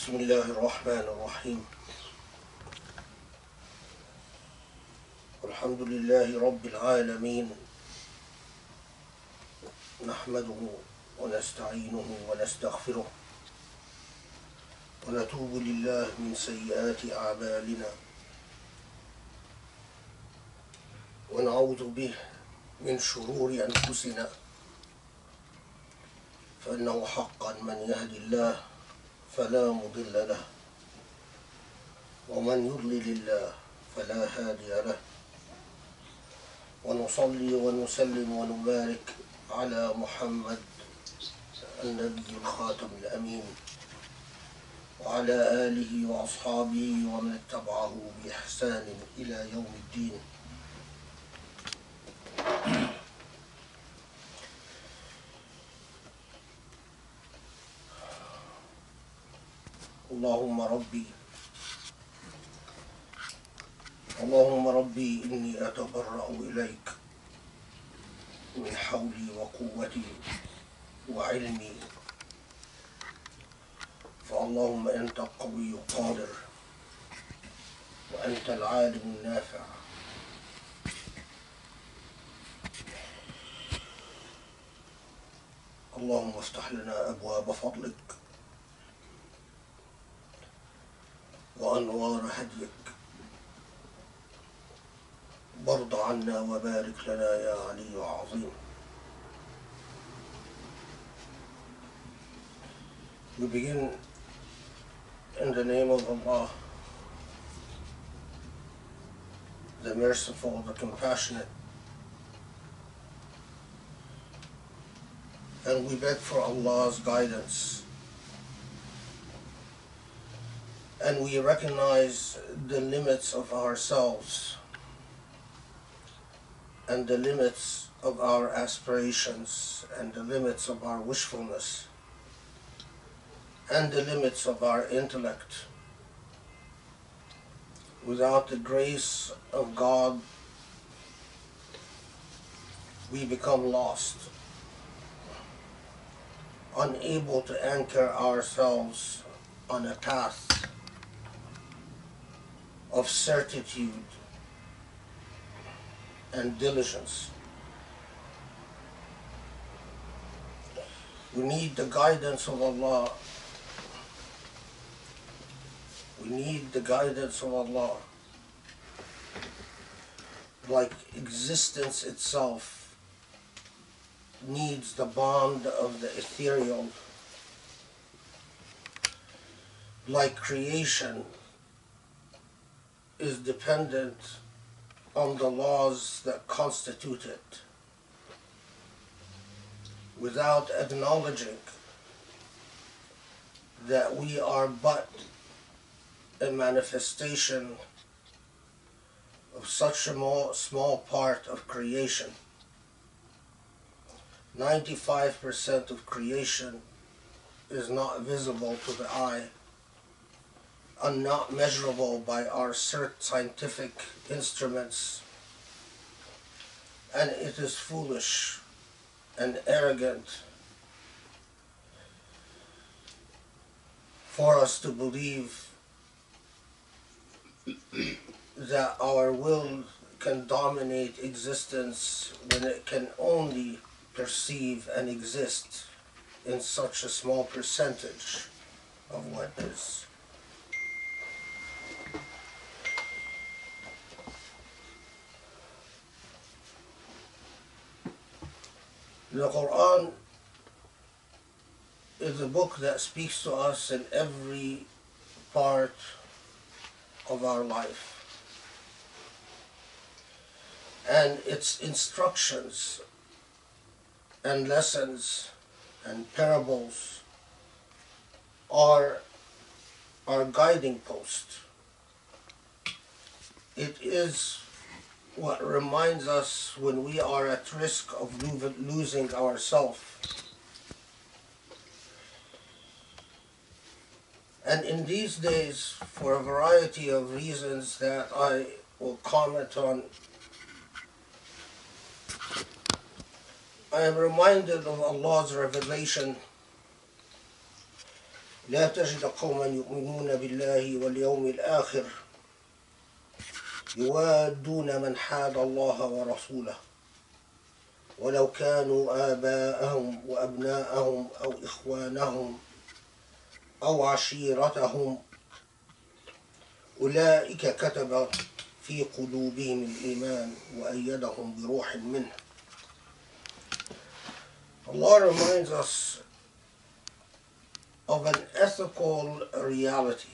بسم الله الرحمن الرحيم الحمد لله رب العالمين نحمده ونستعينه ونستغفره ونتوب لله من سيئات أعمالنا ونعوذ به من شرور أنفسنا فإنه حقا من يهدي الله فلا مضل له ومن يضلل الله فلا هادي له ونصلي ونسلم ونبارك على محمد النبي الخاتم الأمين وعلى آله وأصحابه ومن اتبعه بإحسان إلى يوم الدين. اللهم ربي إني أتبرأ إليك من حولي وقوتي وعلمي، فاللهم أنت القوي القادر وأنت العالم النافع، اللهم افتح لنا أبواب فضلك وأنوار هديك، وارض عنا وبارك لنا يا علي عظيم. We begin in the name of Allah, the merciful, the compassionate, and we beg for Allah's guidance, and we recognize the limits of ourselves and the limits of our aspirations and the limits of our wishfulness and the limits of our intellect. Without the grace of God, we become lost, unable to anchor ourselves on a path of certitude and diligence. We need the guidance of Allah. We need the guidance of Allah. Like existence itself needs the bond of the ethereal, like creation is dependent on the laws that constitute it. Without acknowledging that we are but a manifestation of such a small part of creation. 95% of creation is not visible to the eye and not measurable by our scientific instruments, and it is foolish and arrogant for us to believe that our will can dominate existence when it can only perceive and exist in such a small percentage of what is. The Quran is a book that speaks to us in every part of our life. And its instructions and lessons and parables are our guiding post. It is what reminds us when we are at risk of losing ourselves. And in these days, for a variety of reasons that I will comment on, I am reminded of Allah's revelation لا تجد قوما يؤمنون بالله واليوم الآخر يوادون من حاد الله ورسوله ولو كانوا آباءهم وأبناءهم أو إخوانهم أو عشيرتهم أولئك كتب في قلوبهم الإيمان وأيدهم بروح منه. Allah reminds us of an ethical reality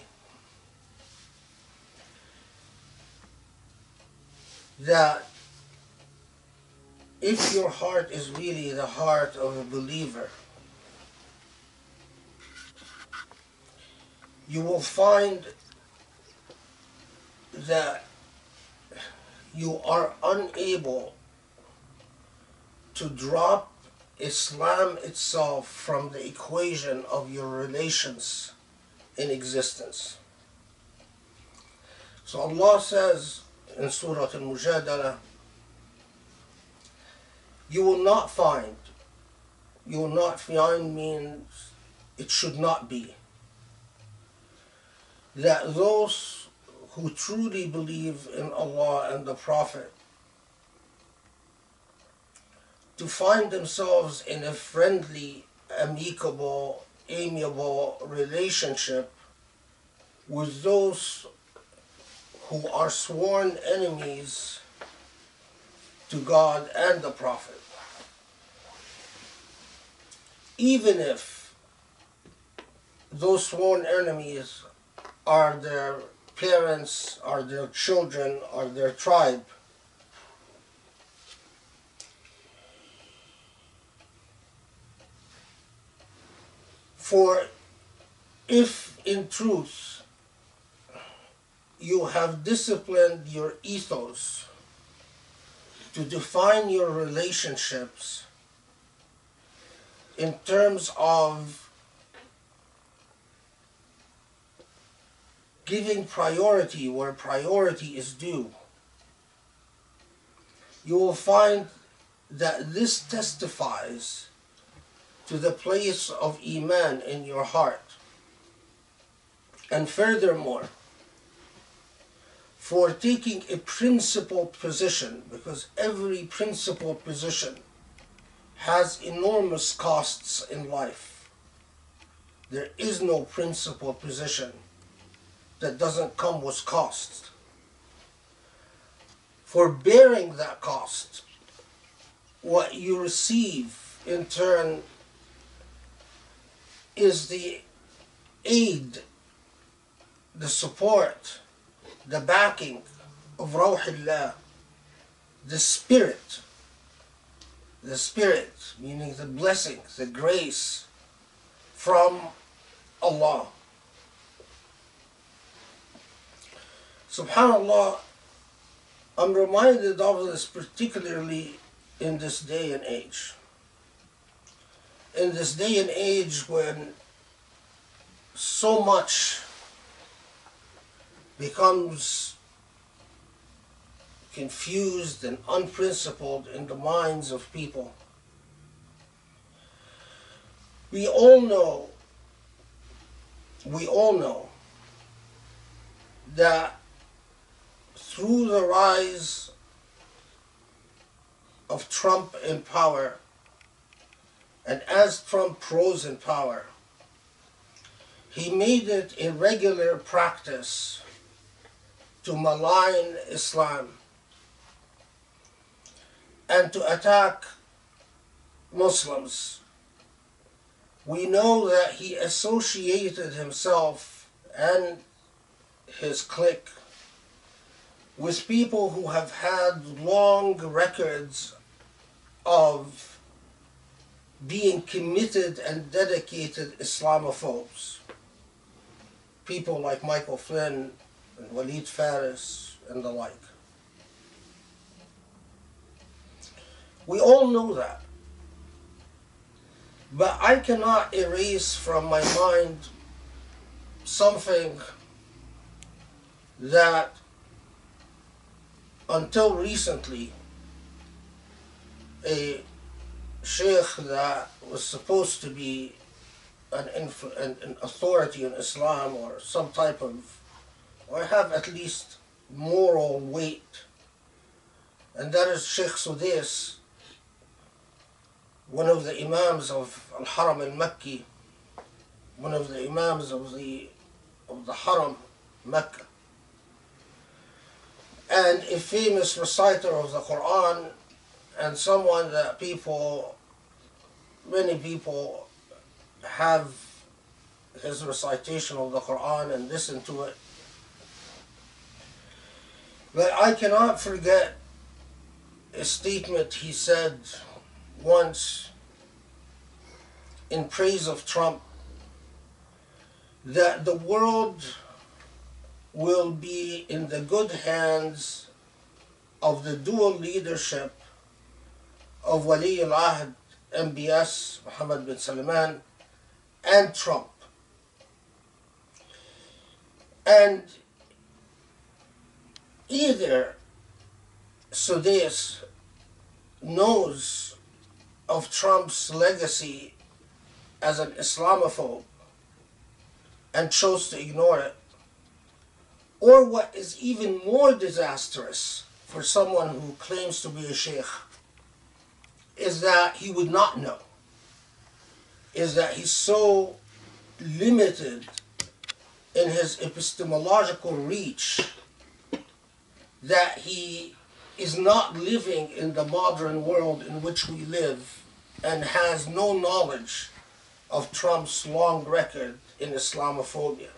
that if your heart is really the heart of a believer, you will find that you are unable to drop Islam itself from the equation of your relations in existence. So Allah says in Surah Al-Mujadala, you will not find means it should not be, that those who truly believe in Allah and the Prophet to find themselves in a friendly, amicable, amiable relationship with those who are sworn enemies to God and the Prophet. Even if those sworn enemies are their parents, are their children, are their tribe, for if in truth you have disciplined your ethos to define your relationships in terms of giving priority where priority is due, you will find that this testifies to the place of Iman in your heart. And furthermore, for taking a principled position, because every principled position has enormous costs in life. There is no principled position that doesn't come with costs. For bearing that cost, what you receive in turn is the aid, the support, the backing of Rawhillah, the Spirit, meaning the blessing, the grace from Allah. SubhanAllah, I'm reminded of this particularly in this day and age. In this day and age when so much becomes confused and unprincipled in the minds of people. We all know that through the rise of Trump in power, and as Trump rose in power, he made it a regular practice to malign Islam and to attack Muslims. We know that he associated himself and his clique with people who have had long records of being committed and dedicated Islamophobes. People like Michael Flynn and Walid Faris and the like. We all know that. But I cannot erase from my mind something that until recently a sheikh that was supposed to be an authority in Islam, or some type of, or have at least moral weight, and that is Sheikh Sudais, one of the Imams of Al-Haram al-Makki, one of the Imams of the Haram, Mecca, and a famous reciter of the Quran, and someone that many people have his recitation of the Quran and listen to it. But I cannot forget a statement he said once in praise of Trump, that the world will be in the good hands of the dual leadership of Wali al-Ahd MBS, Mohammed bin Salman, and Trump. And either Sudais knows of Trump's legacy as an Islamophobe and chose to ignore it, or what is even more disastrous for someone who claims to be a sheikh is that he would not know, is that he's so limited in his epistemological reach that he is not living in the modern world in which we live and has no knowledge of Trump's long record in Islamophobia.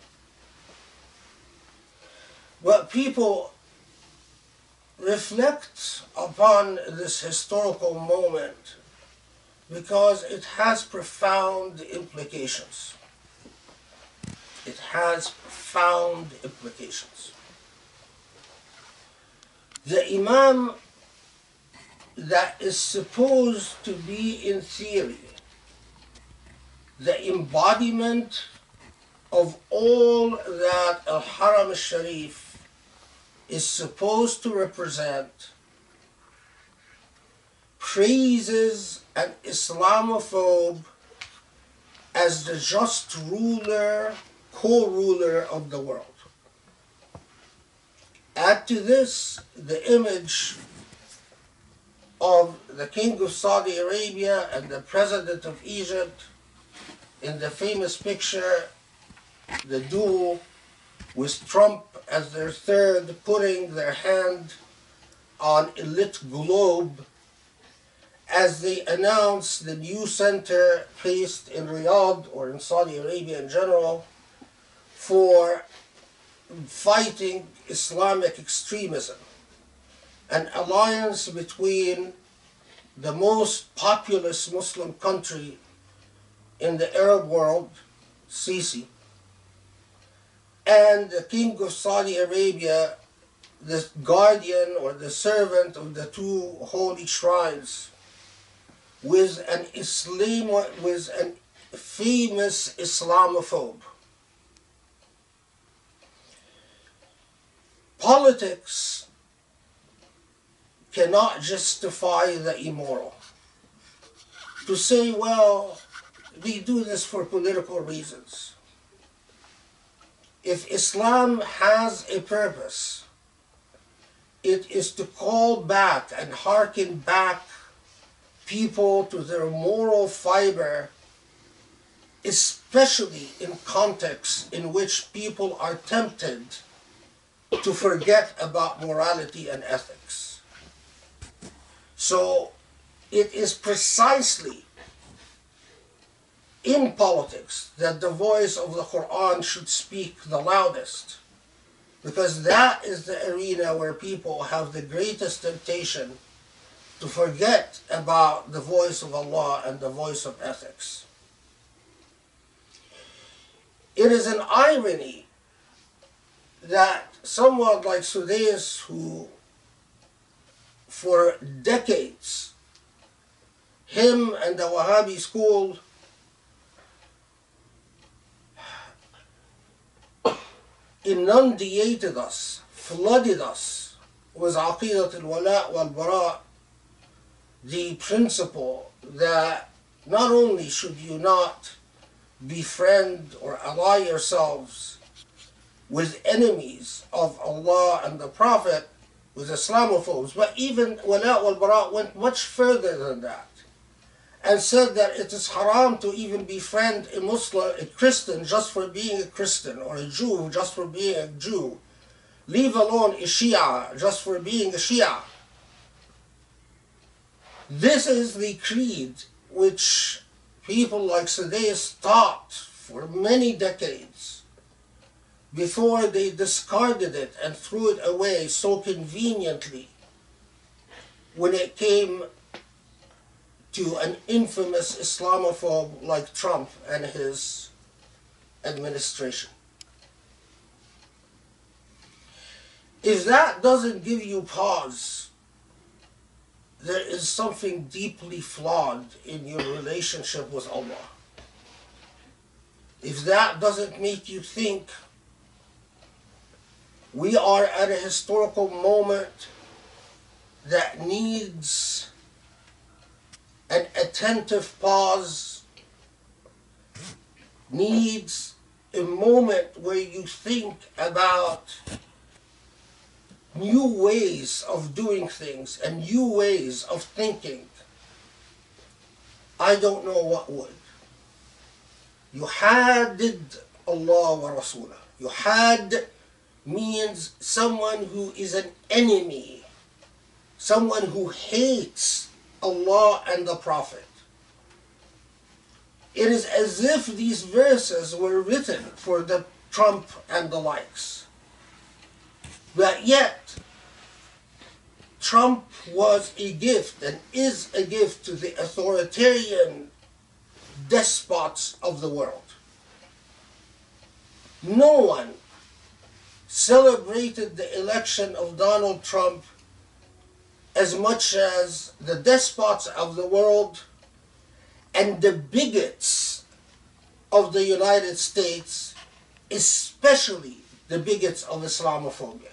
But people reflect upon this historical moment because it has profound implications. It has profound implications. The Imam that is supposed to be, in theory, the embodiment of all that Al-Haram al-Sharif is supposed to represent, praises an Islamophobe as the just ruler, co-ruler of the world. Add to this the image of the King of Saudi Arabia and the President of Egypt in the famous picture, the duo with Trump as their third, putting their hand on a lit globe as they announce the new center placed in Riyadh, or in Saudi Arabia in general, for fighting Islamic extremism, an alliance between the most populous Muslim country in the Arab world, Sisi, and the King of Saudi Arabia, the guardian or the servant of the two holy shrines, with an famous Islamophobe. Politics cannot justify the immoral. To say, well, they do this for political reasons. If Islam has a purpose, it is to call back and hearken back people to their moral fiber, especially in contexts in which people are tempted to forget about morality and ethics. So it is precisely in politics that the voice of the Quran should speak the loudest, because that is the arena where people have the greatest temptation to forget about the voice of Allah and the voice of ethics. It is an irony that someone like Sudais, who for decades, him and the Wahhabi school inundated us, flooded us with aqidat al-wala' wal-bara', the principle that not only should you not befriend or ally yourselves with enemies of Allah and the Prophet, with Islamophobes. But even Wala wal Bara went much further than that and said that it is haram to even befriend a Muslim, a Christian, just for being a Christian, or a Jew just for being a Jew, leave alone a Shia just for being a Shia. This is the creed which people like Sadais taught for many decades before they discarded it and threw it away so conveniently when it came to an infamous Islamophobe like Trump and his administration. If that doesn't give you pause, there is something deeply flawed in your relationship with Allah. If that doesn't make you think, we are at a historical moment that needs an attentive pause, needs a moment where you think about new ways of doing things and new ways of thinking, I don't know what would. Yuhaddid Allah wa Rasulah. Yuhadd means someone who is an enemy, someone who hates Allah and the Prophet. It is as if these verses were written for the Trump and the likes. But yet, Trump was a gift and is a gift to the authoritarian despots of the world. No one celebrated the election of Donald Trump as much as the despots of the world and the bigots of the United States, especially the bigots of Islamophobia.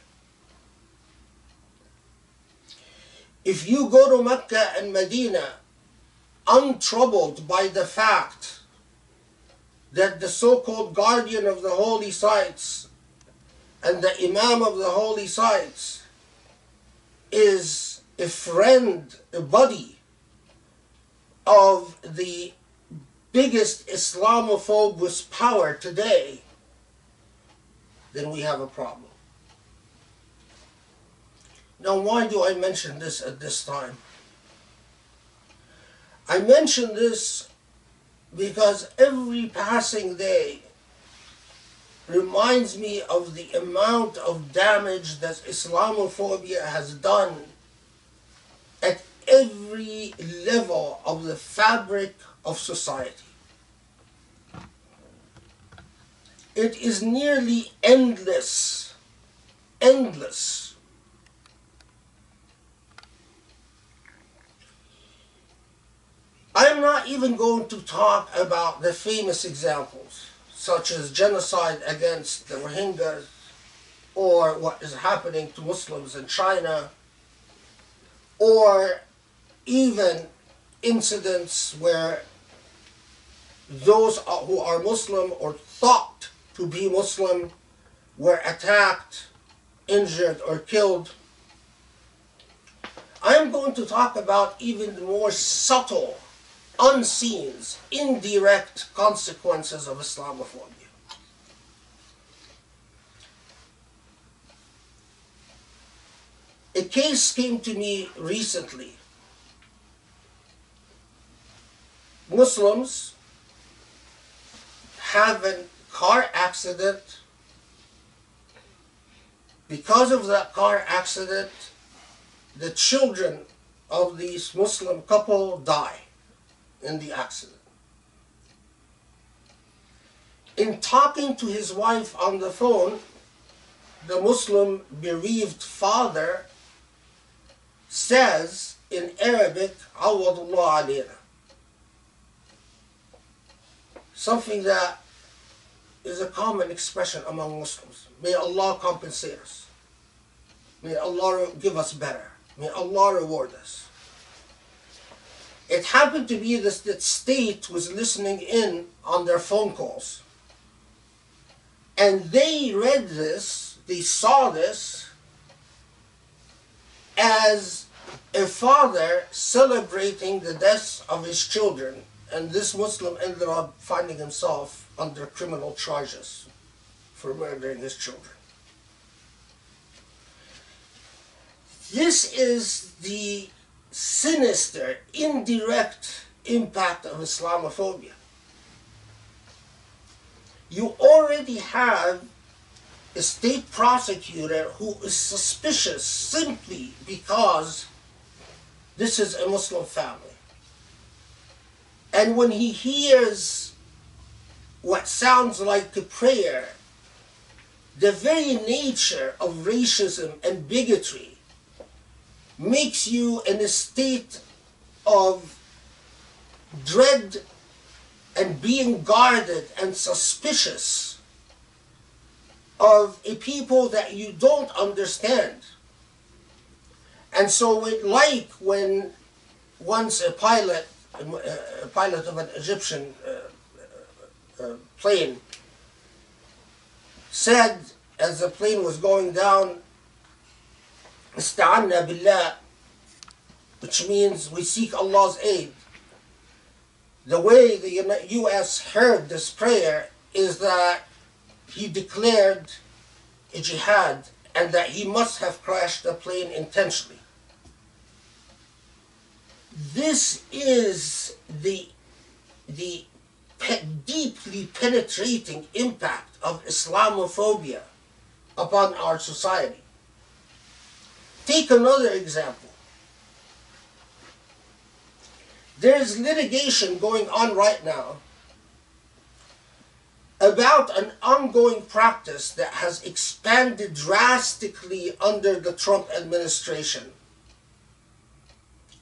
If you go to Mecca and Medina untroubled by the fact that the so-called guardian of the holy sites and the imam of the holy sites is a friend, a buddy of the biggest Islamophobe with power today, then we have a problem. Now, why do I mention this at this time? I mention this because every passing day reminds me of the amount of damage that Islamophobia has done at every level of the fabric of society. It is nearly endless, endless. I'm not even going to talk about the famous examples, such as genocide against the Rohingyas, or what is happening to Muslims in China, or even incidents where those who are Muslim or thought to be Muslim were attacked, injured, or killed. I am going to talk about even the more subtle, unseen, indirect consequences of Islamophobia. A case came to me recently. Muslims have a car accident. Because of that car accident, the children of this Muslim couple die in the accident. In talking to his wife on the phone, the Muslim bereaved father says in Arabic, "Awadullah alayna," something that is a common expression among Muslims. May Allah compensate us. May Allah give us better. May Allah reward us. It happened to be this, that state was listening in on their phone calls. And they read this, they saw this as a father celebrating the deaths of his children. And this Muslim ended up finding himself under criminal charges for murdering his children. This is the sinister, indirect impact of Islamophobia. You already have a state prosecutor who is suspicious simply because this is a Muslim family. And when he hears what sounds like a prayer, the very nature of racism and bigotry makes you in a state of dread and being guarded and suspicious of a people that you don't understand. And so like when once a pilot of an Egyptian plane said as the plane was going down, "Ista'anna billah," which means we seek Allah's aid. The way the U.S. heard this prayer is that he declared a jihad and that he must have crashed the plane intentionally. This is the deeply penetrating impact of Islamophobia upon our society. Take another example. There is litigation going on right now about an ongoing practice that has expanded drastically under the Trump administration.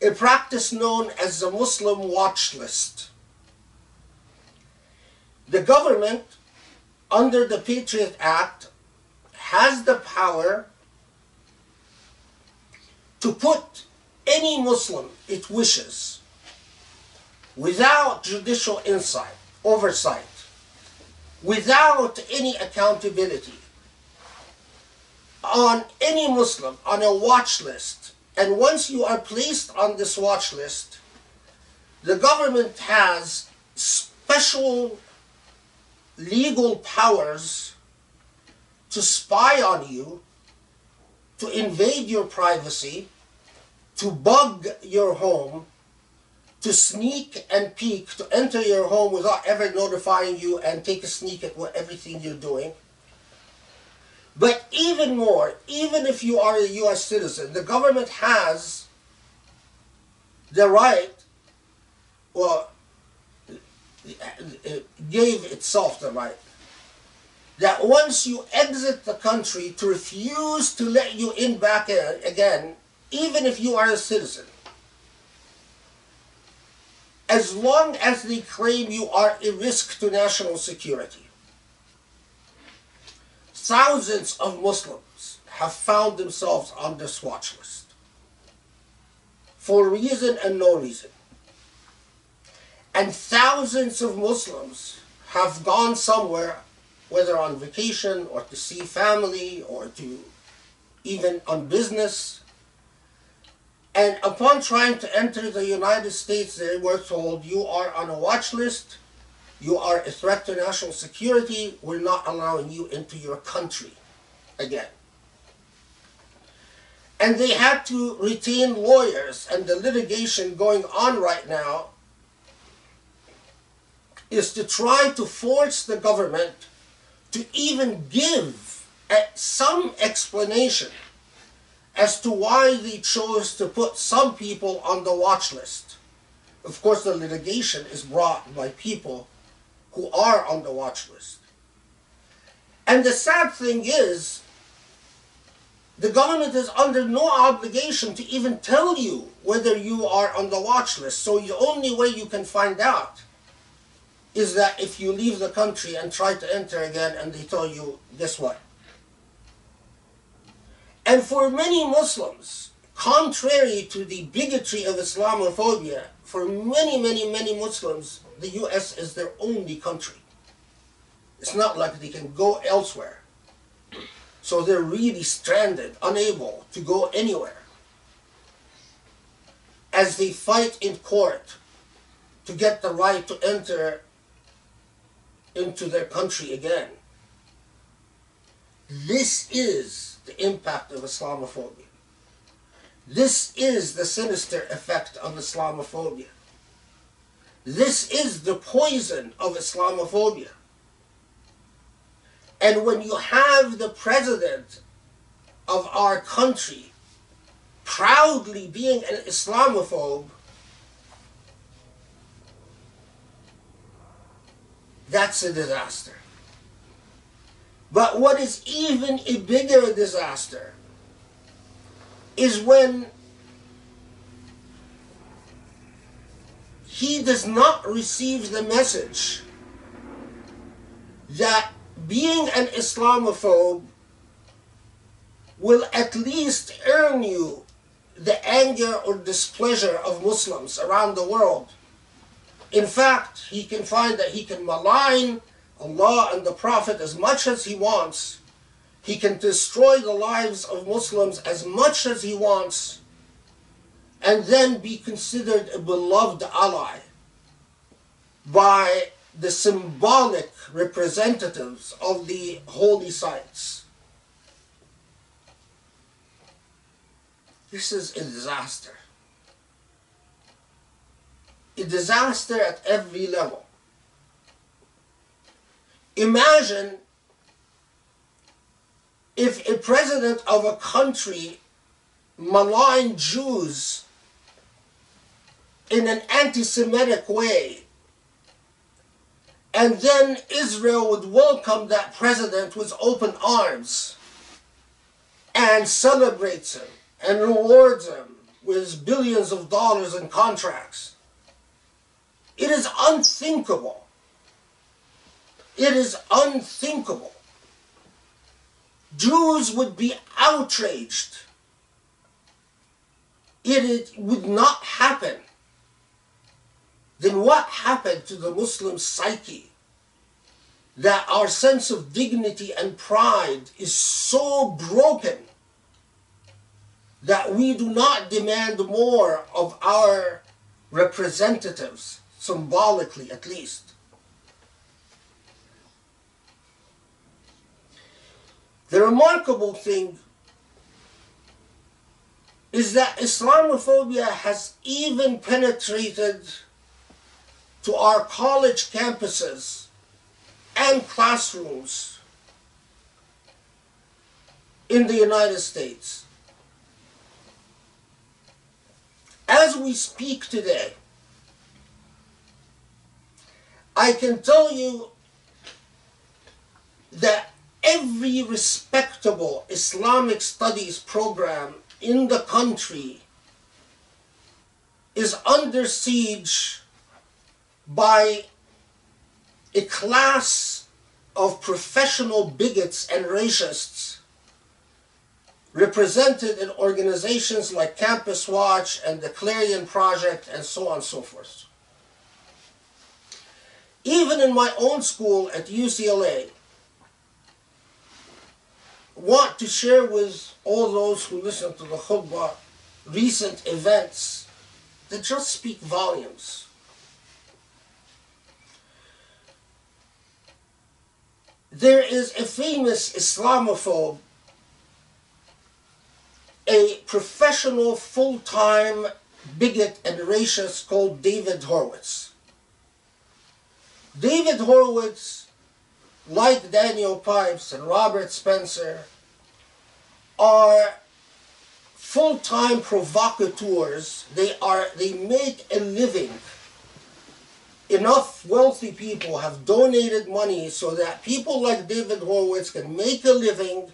A practice known as the Muslim watch list. The government, under the Patriot Act, has the power to put any Muslim it wishes, without judicial oversight, without any accountability, on any Muslim on a watch list. And once you are placed on this watch list, the government has special legal powers to spy on you, to invade your privacy, to bug your home, to sneak and peek, to enter your home without ever notifying you and take a sneak at everything you're doing. But even more, even if you are a U.S. citizen, the government has the right, or gave itself the right, that once you exit the country to refuse to let you in back again, even if you are a citizen, as long as they claim you are a risk to national security. Thousands of Muslims have found themselves on this watch list for reason and no reason. And thousands of Muslims have gone somewhere, whether on vacation or to see family or to even on business. And upon trying to enter the United States, they were told, you are on a watch list, you are a threat to national security, we're not allowing you into your country again. And they had to retain lawyers, and the litigation going on right now is to try to force the government to even give some explanation as to why they chose to put some people on the watch list. Of course, the litigation is brought by people who are on the watch list. And the sad thing is, the government is under no obligation to even tell you whether you are on the watch list. So the only way you can find out is that if you leave the country and try to enter again and they tell you, guess what? And for many Muslims, Contrary to the bigotry of Islamophobia, for many, many, many Muslims, the US is their only country. It's not like they can go elsewhere. So they're really stranded, unable to go anywhere, as they fight in court to get the right to enter into their country again. This is the impact of Islamophobia. This is the sinister effect of Islamophobia. This is the poison of Islamophobia. And when you have the president of our country proudly being an Islamophobe, that's a disaster. But what is even a bigger disaster is when he does not receive the message that being an Islamophobe will at least earn you the anger or displeasure of Muslims around the world. In fact, he can find that he can malign Allah and the Prophet as much as he wants. He can destroy the lives of Muslims as much as he wants, and then be considered a beloved ally by the symbolic representatives of the holy sites. This is a disaster. A disaster at every level. Imagine if a president of a country maligned Jews in an anti-Semitic way, and then Israel would welcome that president with open arms and celebrates him and rewards him with billions of dollars in contracts. It is unthinkable. It is unthinkable. Jews would be outraged. It would not happen. Then what happened to the Muslim psyche that our sense of dignity and pride is so broken that we do not demand more of our representatives, symbolically at least? The remarkable thing is that Islamophobia has even penetrated to our college campuses and classrooms in the United States. As we speak today, I can tell you that every respectable Islamic studies program in the country is under siege by a class of professional bigots and racists represented in organizations like Campus Watch and the Clarion Project and so on and so forth. Even in my own school at UCLA, want to share with all those who listen to the Khutbah recent events that just speak volumes. There is a famous Islamophobe, a professional full-time bigot and racist called David Horowitz. David Horowitz, like Daniel Pipes and Robert Spencer, are full-time provocateurs. They make a living. Enough wealthy people have donated money so that people like David Horowitz can make a living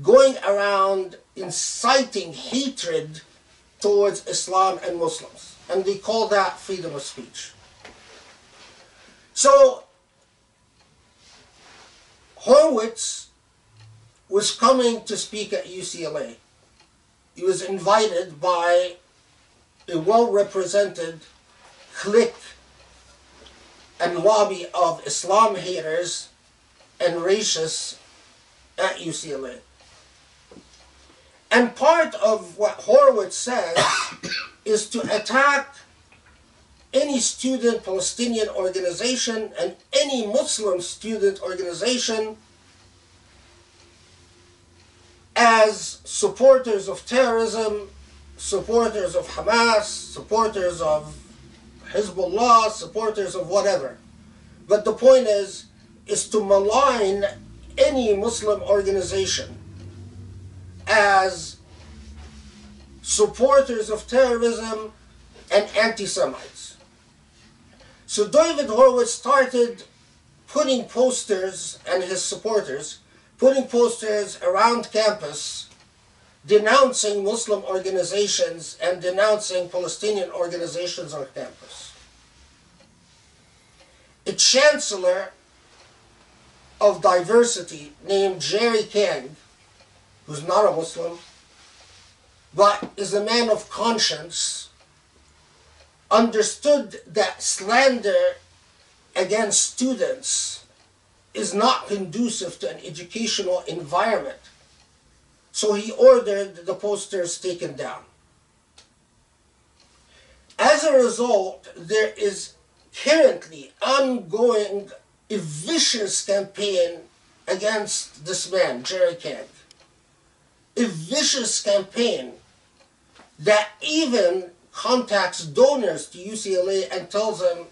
going around inciting hatred towards Islam and Muslims. And they call that freedom of speech. So Horowitz was coming to speak at UCLA. he was invited by a well-represented clique and lobby of Islam haters and racists at UCLA. And part of what Horowitz says is to attack any student Palestinian organization and any Muslim student organization as supporters of terrorism, supporters of Hamas, supporters of Hezbollah, supporters of whatever. But the point is to malign any Muslim organization as supporters of terrorism and anti-Semites. So David Horowitz started putting posters, and his supporters, putting posters around campus denouncing Muslim organizations and denouncing Palestinian organizations on campus. A chancellor of diversity named Jerry King, who's not a Muslim, but is a man of conscience, understood that slander against students is not conducive to an educational environment. So he ordered the posters taken down. As a result, there is currently ongoing a vicious campaign against this man, Jerry King. A vicious campaign that even contacts donors to UCLA and tells them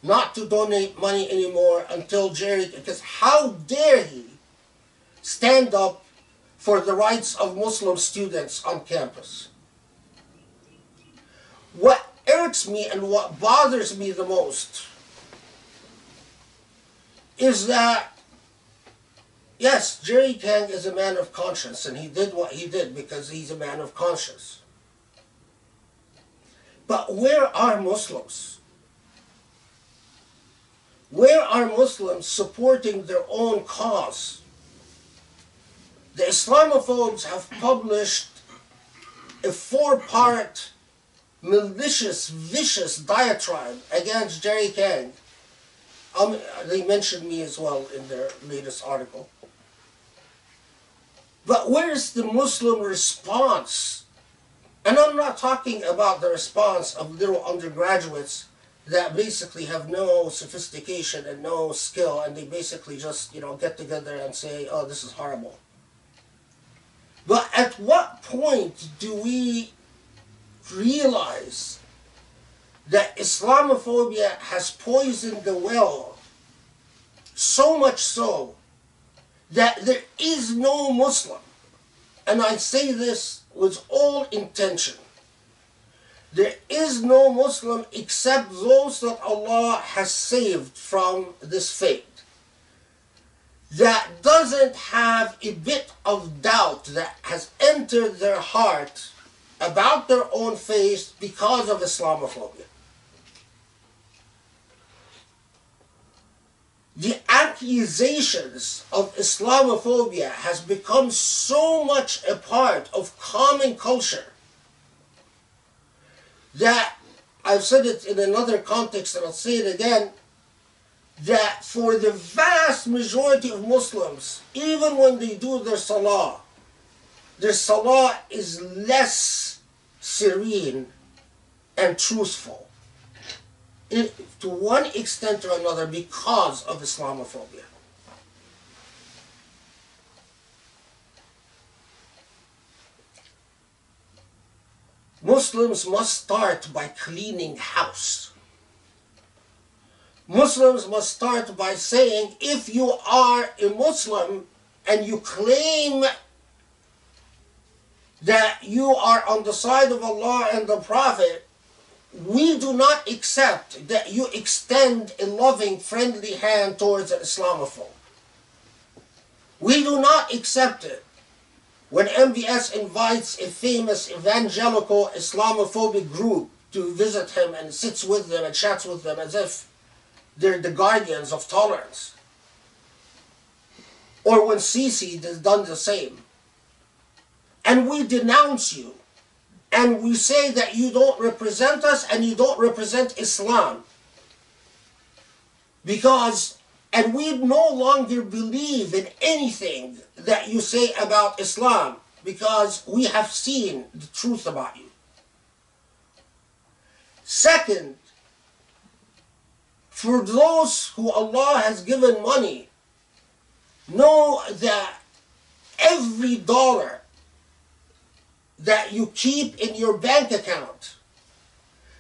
not to donate money anymore until Jerry, because how dare he stand up for the rights of Muslim students on campus. What irks me and what bothers me the most is that, yes, Jerry King is a man of conscience, and he did what he did because he's a man of conscience. But where are Muslims? Where are Muslims supporting their own cause? The Islamophobes have published a 4-part malicious, vicious diatribe against Jerry King. They mentioned me as well in their latest article. But where's the Muslim response? And I'm not talking about the response of little undergraduates that basically have no sophistication and no skill, and they basically just, get together and say, oh, this is horrible. But at what point do we realize that Islamophobia has poisoned the well, so much so that there is no Muslim, and I say this with all intention, there is no Muslim except those that Allah has saved from this fate, that doesn't have a bit of doubt that has entered their heart about their own faith because of Islamophobia. The accusations of Islamophobia has become so much a part of common culture that, I've said it in another context and I'll say it again, that for the vast majority of Muslims, even when they do their salah is less serene and truthful, to one extent or another, because of Islamophobia. Muslims must start by cleaning house. Muslims must start by saying, if you are a Muslim and you claim that you are on the side of Allah and the Prophet, we do not accept that you extend a loving, friendly hand towards an Islamophobe. We do not accept it when MVS invites a famous evangelical Islamophobic group to visit him and sits with them and chats with them as if they're the guardians of tolerance. Or when Sisi has done the same. and we denounce you, and we say that you don't represent us and you don't represent Islam. And we no longer believe in anything that you say about Islam because we have seen the truth about you. Second, for those who Allah has given money, know that every dollar that you keep in your bank account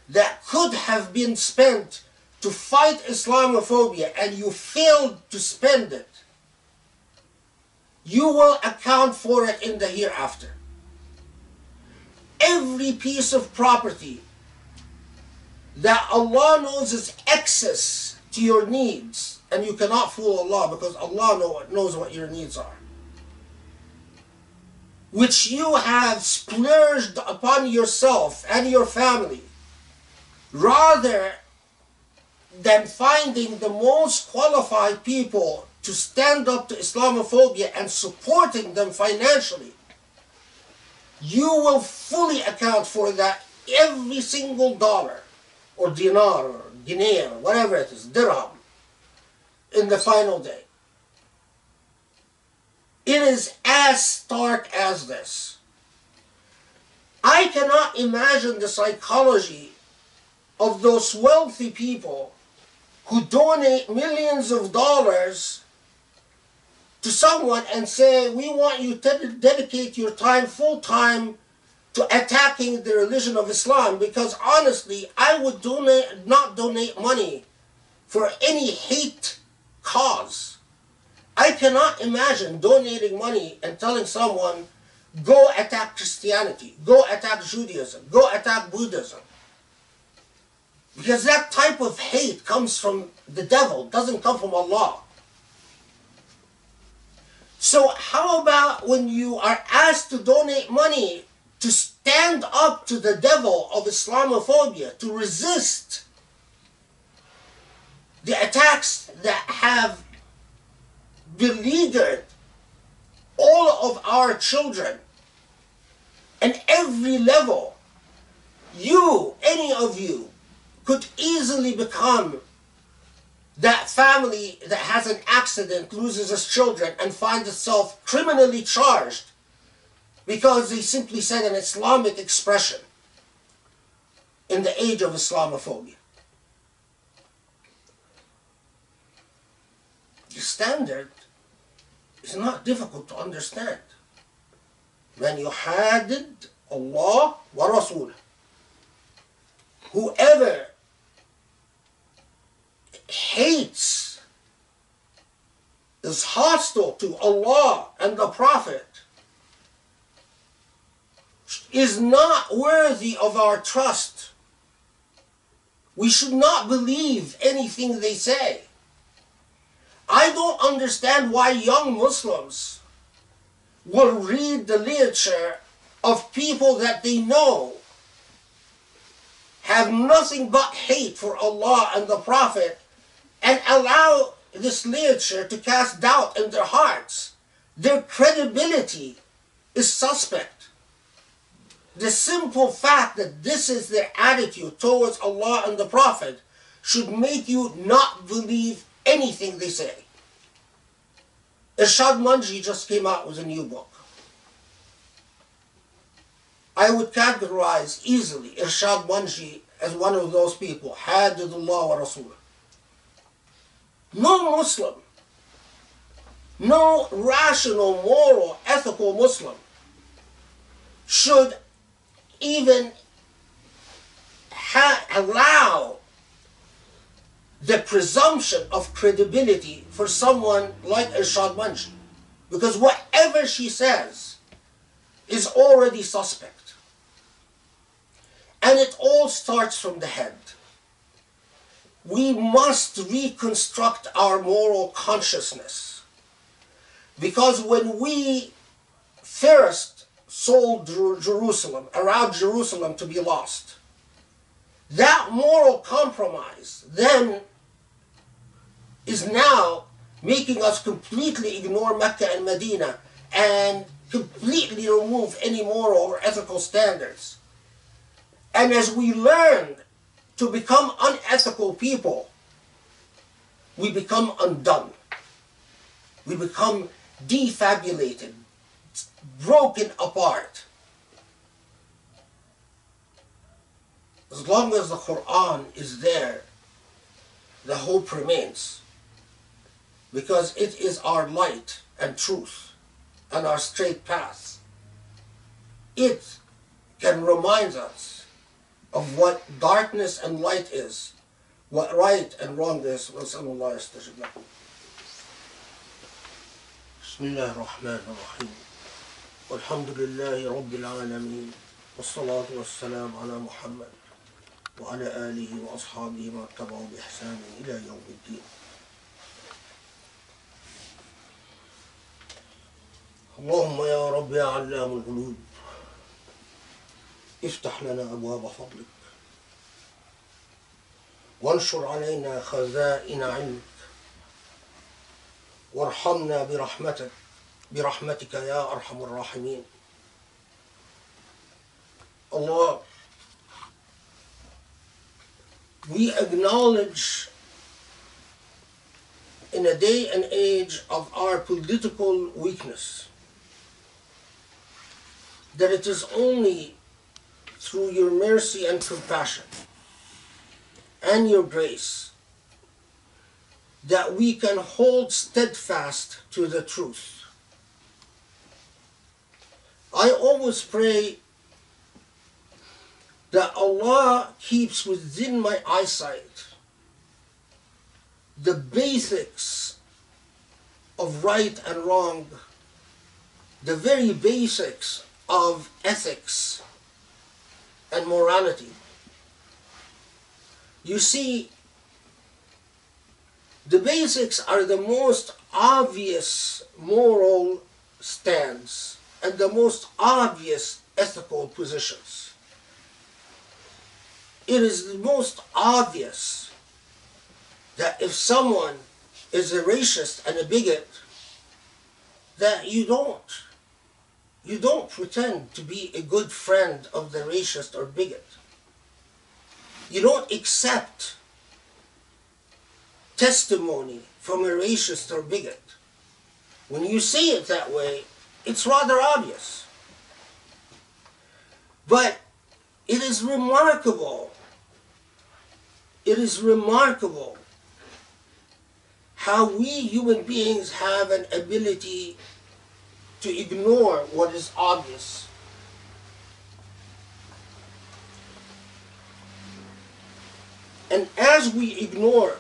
that could have been spent to fight Islamophobia and you failed to spend it, you will account for it in the hereafter. Every piece of property that Allah knows is excess to your needs, and you cannot fool Allah because Allah knows what your needs are, which you have splurged upon yourself and your family, rather than finding the most qualified people to stand up to Islamophobia and supporting them financially, you will fully account for that every single dollar or dinar or dinar, whatever it is, dirham, in the final day. It is as stark as this. I cannot imagine the psychology of those wealthy people who donate millions of dollars to someone and say, we want you to dedicate your time full time to attacking the religion of Islam, because honestly, I would not donate money for any hate cause. I cannot imagine donating money and telling someone, go attack Christianity, go attack Judaism, go attack Buddhism. Because that type of hate comes from the devil, doesn't come from Allah. So how about when you are asked to donate money to stand up to the devil of Islamophobia, to resist the attacks that have beleaguered all of our children and every level? You, any of you, could easily become that family that has an accident, loses its children, and finds itself criminally charged because they simply said an Islamic expression in the age of Islamophobia. The standard is not difficult to understand. من يحادد الله ورسوله. Whoever hates, is hostile to Allah and the Prophet, is not worthy of our trust. We should not believe anything they say. I don't understand why young Muslims will read the literature of people that they know have nothing but hate for Allah and the Prophet and allow this literature to cast doubt in their hearts. Their credibility is suspect. The simple fact that this is their attitude towards Allah and the Prophet should make you not believe anything they say. Irshad Manji just came out with a new book. I would categorize easily Irshad Manji as one of those people, Hadidullah wa Rasulah. No Muslim, no rational, moral, ethical Muslim should even allow the presumption of credibility for someone like Irshad Manji, because whatever she says is already suspect. And it all starts from the head. We must reconstruct our moral consciousness, because when we first sold Jerusalem, allowed Jerusalem to be lost, that moral compromise then is now making us completely ignore Mecca and Medina and completely remove any moral or ethical standards. And as we learn to become unethical people, we become undone. We become defabulated, broken apart. As long as the Quran is there, the hope remains, because it is our light and truth and our straight path. It can remind us of what darkness and light is, what right and wrong is. وَنَسْأَلُ اللَّهَ يَسْتَجِبْ لَكُمْ. بسم الله الرحمن الرحيم. والحمد لله رب العالمين. والصلاة والسلام على محمد وعلى آله وأصحابه ما اتبعوا بإحسان إلى يوم الدين. اللهم يا رب يا علام القلوب افتح لنا أبواب فضلك وانشر علينا خزائن علمك وارحمنا برحمتك يا أرحم الراحمين. Allah, we acknowledge in a day and age of our political weakness that it is only through your mercy and compassion and your grace that we can hold steadfast to the truth. I always pray that Allah keeps within my eyesight the basics of right and wrong, the very basics of ethics and morality. You see, the basics are the most obvious moral stands and the most obvious ethical positions. It is the most obvious that if someone is a racist and a bigot, that you don't pretend to be a good friend of the racist or bigot. You don't accept testimony from a racist or bigot. When you say it that way, it's rather obvious. But it is remarkable how we human beings have an ability to ignore what is obvious. And as we ignore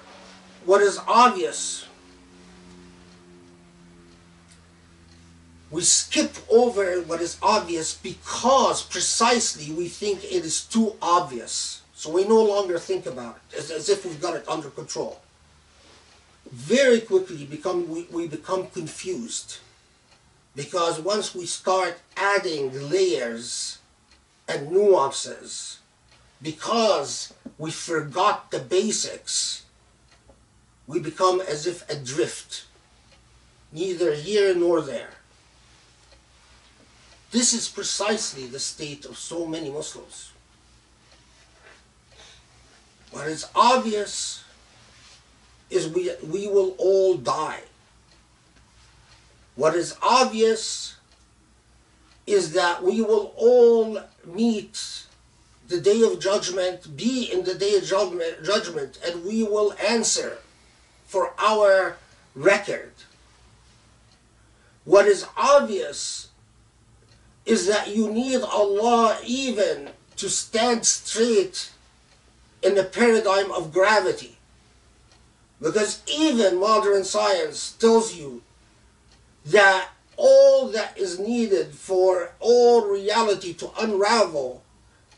what is obvious, we skip over what is obvious because precisely we think it is too obvious. So we no longer think about it as if we've got it under control. Very quickly we become confused, because once we start adding layers and nuances, because we forgot the basics, we become as if adrift, neither here nor there. This is precisely the state of so many Muslims. What is obvious is we will all die. What is obvious is that we will all meet the day of judgment, be in the day of judgment, and we will answer for our record. What is obvious is that you need Allah even to stand straight in the paradigm of gravity. Because even modern science tells you that all that is needed for all reality to unravel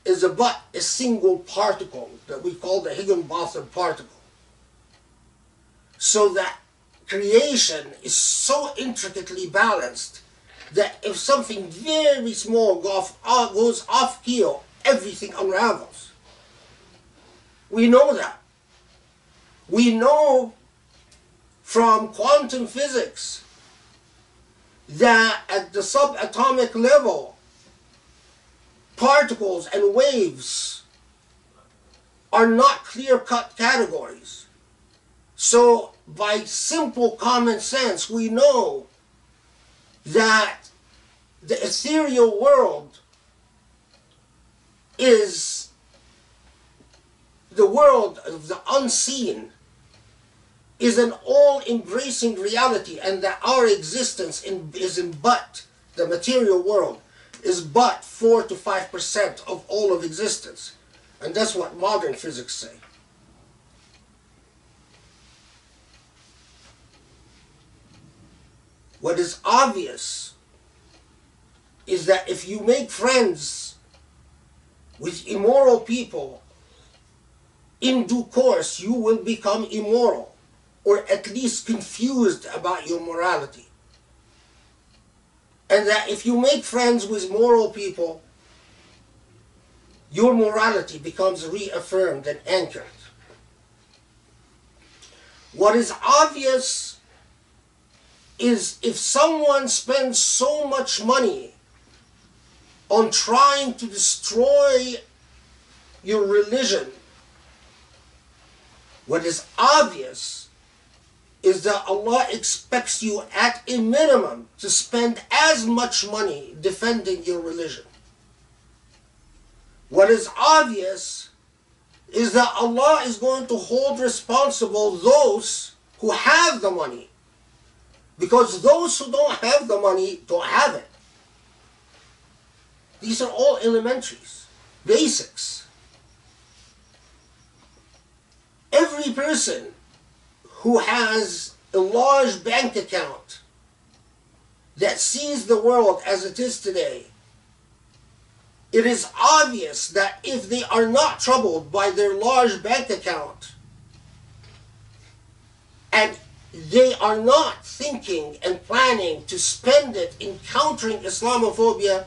is but a single particle that we call the Higginbotham particle. So that creation is so intricately balanced that if something very small goes off keel, everything unravels. We know that. We know from quantum physics that at the subatomic level, particles and waves are not clear-cut categories. So by simple common sense, we know that the ethereal world is the world of the unseen, is an all-embracing reality, and that our existence is in but, the material world, is but 4 to 5% of all of existence. And that's what modern physics say. What is obvious is that if you make friends with immoral people, in due course you will become immoral, or at least confused about your morality. And that if you make friends with moral people, your morality becomes reaffirmed and anchored. What is obvious is if someone spends so much money on trying to destroy your religion, what is obvious is that Allah expects you at a minimum to spend as much money defending your religion. What is obvious is that Allah is going to hold responsible those who have the money, because those who don't have the money don't have it. These are all elementaries, basics. Every person who has a large bank account that sees the world as it is today, it is obvious that if they are not troubled by their large bank account, and they are not thinking and planning to spend it in countering Islamophobia,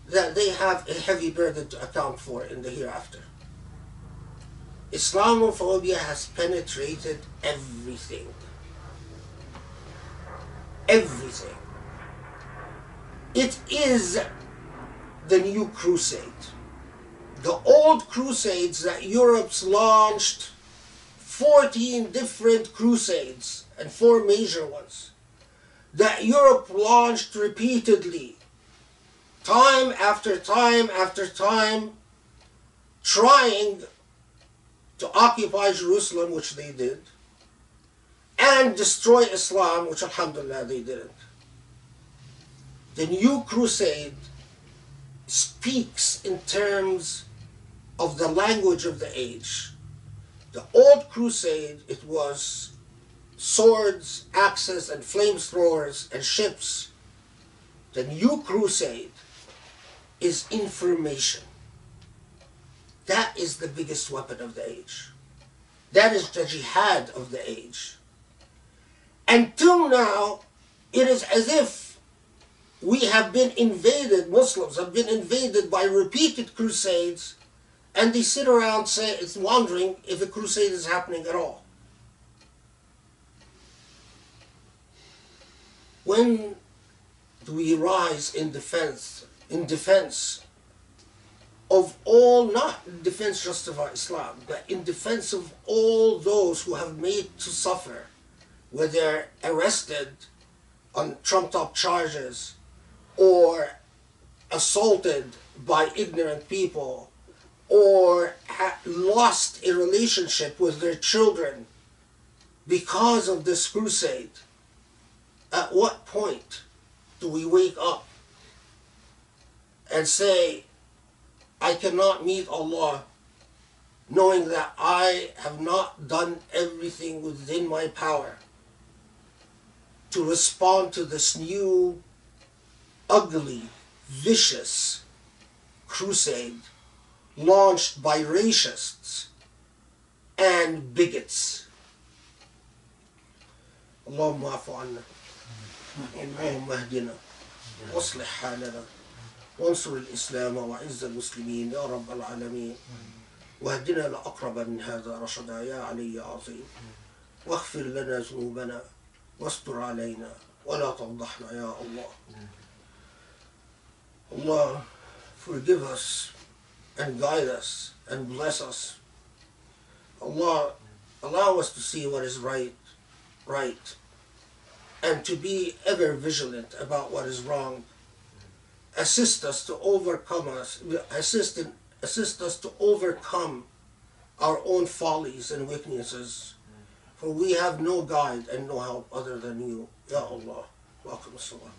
that they have a heavy burden to account for in the hereafter. Islamophobia has penetrated everything. Everything. It is the new crusade. The old crusades that Europe's launched, 14 different crusades and 4 major ones, that Europe launched repeatedly, time after time after time, trying to occupy Jerusalem, which they did, and destroy Islam, which alhamdulillah they didn't. The new crusade speaks in terms of the language of the age. The old crusade, it was swords, axes, and flamethrowers, and ships. The new crusade is information. That is the biggest weapon of the age. That is the jihad of the age. Until now, it is as if we have been invaded, Muslims have been invaded by repeated crusades, and they sit around wondering if a crusade is happening at all. When do we rise in defense of all, not in defense just of our Islam, but in defense of all those who have made to suffer, whether arrested on trumped-up charges or assaulted by ignorant people, or lost a relationship with their children because of this crusade? At what point do we wake up and say, I cannot meet Allah knowing that I have not done everything within my power to respond to this new, ugly, vicious crusade launched by racists and bigots? Allahumma afu anna, Allahumma ahdina, waslih halana, وانصر الإسلام وعز المسلمين يا رب العالمين، واهدنا لأقرب من هذا رشدا يا علي عظيم، واغفر لنا ذنوبنا واستر علينا ولا تفضحنا يا Allah. Allah, forgive us and guide us and bless us. Allah, allow us to see what is right, and to be ever vigilant about what is wrong. Assist us to overcome our own follies and weaknesses, for we have no guide and no help other than you. Ya Allah. Welcome, Salam.